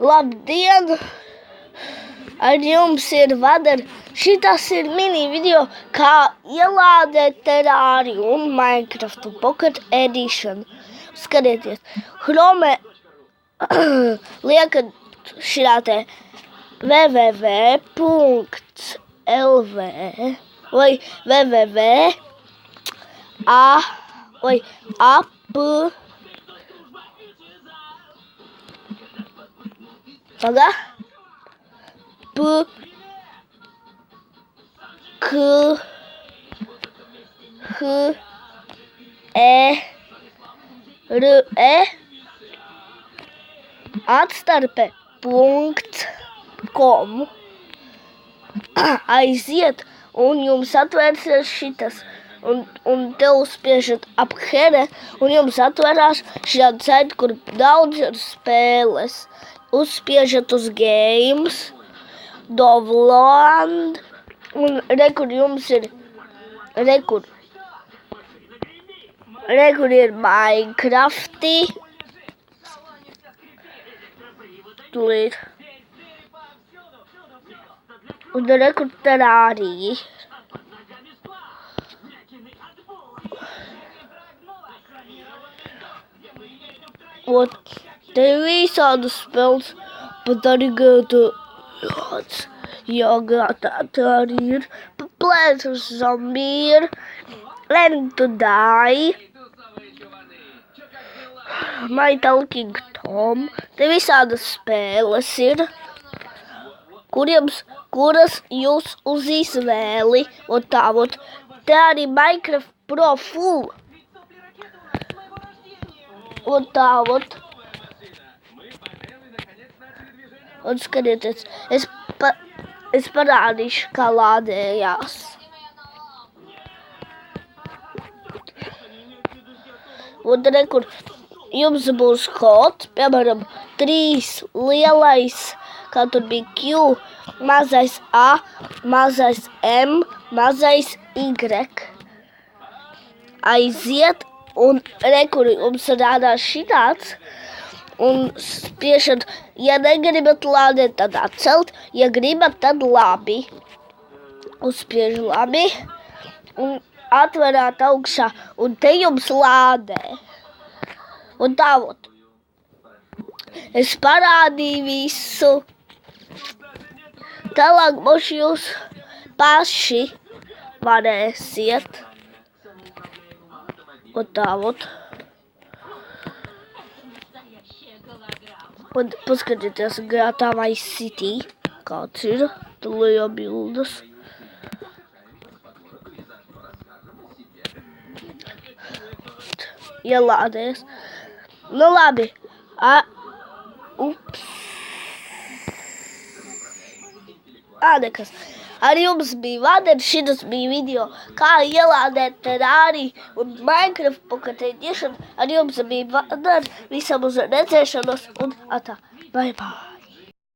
Labdien! Ar jums ir Vadar. Šitas ir mini video, kā ielādēt Terrāriju un Minecraft Pocket Edition. Skatieties, Chrome liekat šitā te www.lv vai atstarpe.com aiziet un jums atvērsies šitas. Un te uzspiežat aphere un jums atvērās šāda saita, kur daudz ir spēles. Uzspiežat uz Games, Dovland un rekur jums ir, rekur ir Minecrafti. Tūlīt. Un rekur Terrārija. Un te visādas spēles, pat arī tā arī ir. Plants vs. Zombies, Learn to Die, My Talking Tom. Te visādas spēles ir, kuras jūs uz izvēli. Un tā, te arī Minecraft Pro Full. Un tā, un skatieties, es parādīšu, kā lādējās. Un rekur, jums būs kods, piemēram, 3 lielais, kā tur bija Q, mazais A, mazais M, mazais Y. Aiziet. Un rekur jums rādās šitāds, un spiežat, ja negribat lādēt, tad atcelt, ja gribat, tad labi. Uzspiež labi, un atverāt augšā, un te jums lādē. Un tā, es parādīju visu. Tālāk būs jūs paši varēsiet. Un tā, Un paskatieties GTA Vice City, kāds ir, tulējo bildes. Ielādēs. Nu labi. Nekas. Ar jums bija Vadar, šitas bija video, kā ielādēt Terrāriju un Minecraft Pocket Edition. Ar jums bija Vadar, visam uz redzēšanos un atā. Bye bye.